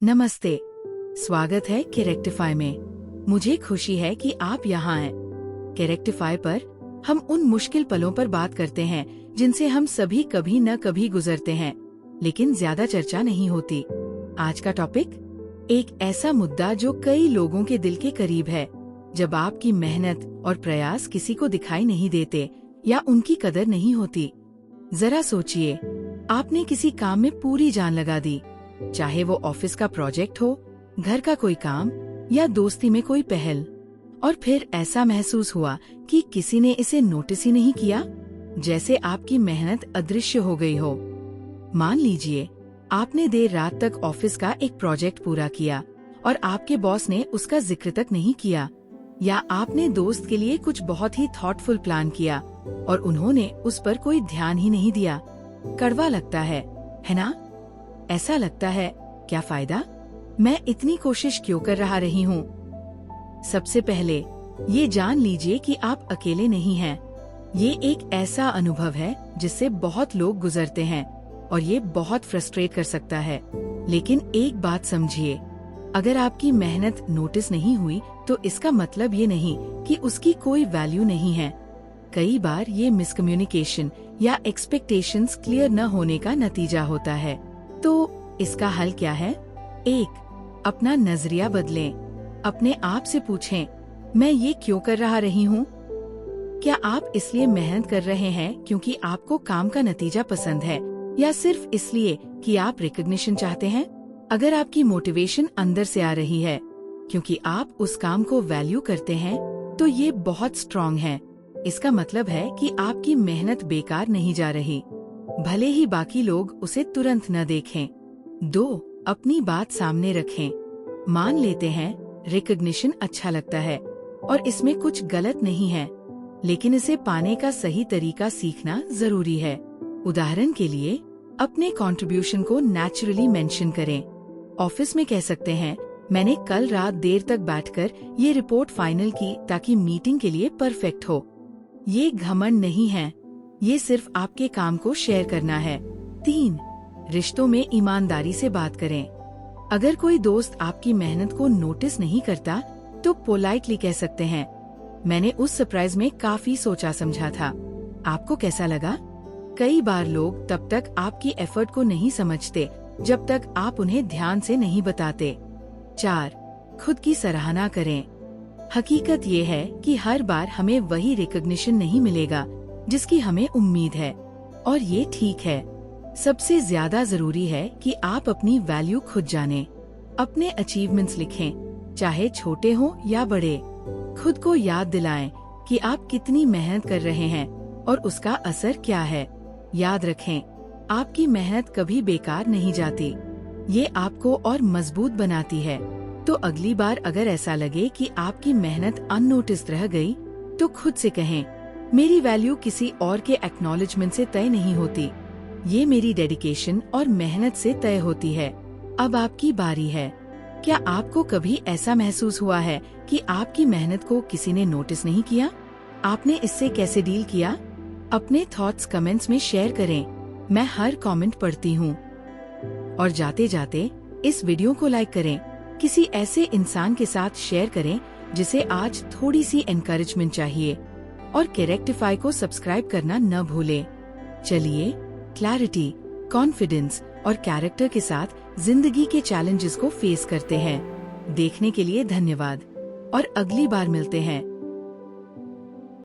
नमस्ते, स्वागत है कैरेक्टिफाई में। मुझे खुशी है कि आप यहाँ हैं। कैरेक्टिफाई पर हम उन मुश्किल पलों पर बात करते हैं जिनसे हम सभी कभी न कभी गुजरते हैं, लेकिन ज्यादा चर्चा नहीं होती। आज का टॉपिक एक ऐसा मुद्दा जो कई लोगों के दिल के करीब है, जब आपकी मेहनत और प्रयास किसी को दिखाई नहीं देते या उनकी कदर नहीं होती। जरा सोचिए, आपने किसी काम में पूरी जान लगा दी, चाहे वो ऑफिस का प्रोजेक्ट हो, घर का कोई काम या दोस्ती में कोई पहल, और फिर ऐसा महसूस हुआ कि किसी ने इसे नोटिस ही नहीं किया, जैसे आपकी मेहनत अदृश्य हो गई हो। मान लीजिए आपने देर रात तक ऑफिस का एक प्रोजेक्ट पूरा किया और आपके बॉस ने उसका जिक्र तक नहीं किया, या आपने दोस्त के लिए कुछ बहुत ही थॉटफुल प्लान किया और उन्होंने उस पर कोई ध्यान ही नहीं दिया। कड़वा लगता है ना? ऐसा लगता है, क्या फायदा, मैं इतनी कोशिश क्यों कर रही हूँ। सबसे पहले ये जान लीजिए कि आप अकेले नहीं हैं। ये एक ऐसा अनुभव है जिससे बहुत लोग गुजरते हैं और ये बहुत फ्रस्ट्रेट कर सकता है। लेकिन एक बात समझिए, अगर आपकी मेहनत नोटिस नहीं हुई तो इसका मतलब ये नहीं कि उसकी कोई वैल्यू नहीं है। कई बार ये मिसकम्युनिकेशन या एक्सपेक्टेशंस क्लियर न होने का नतीजा होता है। तो इसका हल क्या है? 1. अपना नजरिया बदलें। अपने आप से पूछें, मैं ये क्यों कर रही हूँ? क्या आप इसलिए मेहनत कर रहे हैं क्योंकि आपको काम का नतीजा पसंद है, या सिर्फ इसलिए कि आप रिकॉग्निशन चाहते हैं? अगर आपकी मोटिवेशन अंदर से आ रही है क्योंकि आप उस काम को वैल्यू करते हैं, तो ये बहुत स्ट्रॉन्ग है। इसका मतलब है कि आपकी मेहनत बेकार नहीं जा रही, भले ही बाकी लोग उसे तुरंत न देखें। 2. अपनी बात सामने रखें। मान लेते हैं रिकॉग्निशन अच्छा लगता है और इसमें कुछ गलत नहीं है, लेकिन इसे पाने का सही तरीका सीखना जरूरी है। उदाहरण के लिए, अपने कंट्रीब्यूशन को नेचुरली मेंशन करें। ऑफिस में कह सकते हैं, मैंने कल रात देर तक बैठकर ये रिपोर्ट फाइनल की ताकि मीटिंग के लिए परफेक्ट हो। ये घमंड नहीं है, ये सिर्फ आपके काम को शेयर करना है। 3. रिश्तों में ईमानदारी से बात करें। अगर कोई दोस्त आपकी मेहनत को नोटिस नहीं करता, तो पोलाइटली कह सकते हैं, मैंने उस सरप्राइज में काफी सोचा समझा था, आपको कैसा लगा? कई बार लोग तब तक आपकी एफर्ट को नहीं समझते जब तक आप उन्हें ध्यान से नहीं बताते। 4. खुद की सराहना करें। हकीकत ये है कि हर बार हमें वही रिकॉग्निशन नहीं मिलेगा जिसकी हमें उम्मीद है, और ये ठीक है। सबसे ज्यादा जरूरी है कि आप अपनी वैल्यू खुद जानें। अपने अचीवमेंट्स लिखें, चाहे छोटे हों या बड़े। खुद को याद दिलाएं कि आप कितनी मेहनत कर रहे हैं और उसका असर क्या है। याद रखें, आपकी मेहनत कभी बेकार नहीं जाती, ये आपको और मजबूत बनाती है। तो अगली बार अगर ऐसा लगे कि आपकी मेहनत अननोटिस्ड रह गई, तो खुद से कहें, मेरी वैल्यू किसी और के एक्नॉलेजमेंट से तय नहीं होती, ये मेरी डेडिकेशन और मेहनत से तय होती है। अब आपकी बारी है। क्या आपको कभी ऐसा महसूस हुआ है कि आपकी मेहनत को किसी ने नोटिस नहीं किया? आपने इससे कैसे डील किया? अपने थॉट्स कमेंट्स में शेयर करें, मैं हर कमेंट पढ़ती हूँ। और जाते जाते इस वीडियो को लाइक करें, किसी ऐसे इंसान के साथ शेयर करें जिसे आज थोड़ी सी एनकरेजमेंट चाहिए, और कैरेक्टिफाई को सब्सक्राइब करना न भूलें। चलिए क्लैरिटी, कॉन्फिडेंस और कैरेक्टर के साथ जिंदगी के चैलेंजेस को फेस करते हैं। देखने के लिए धन्यवाद, और अगली बार मिलते हैं।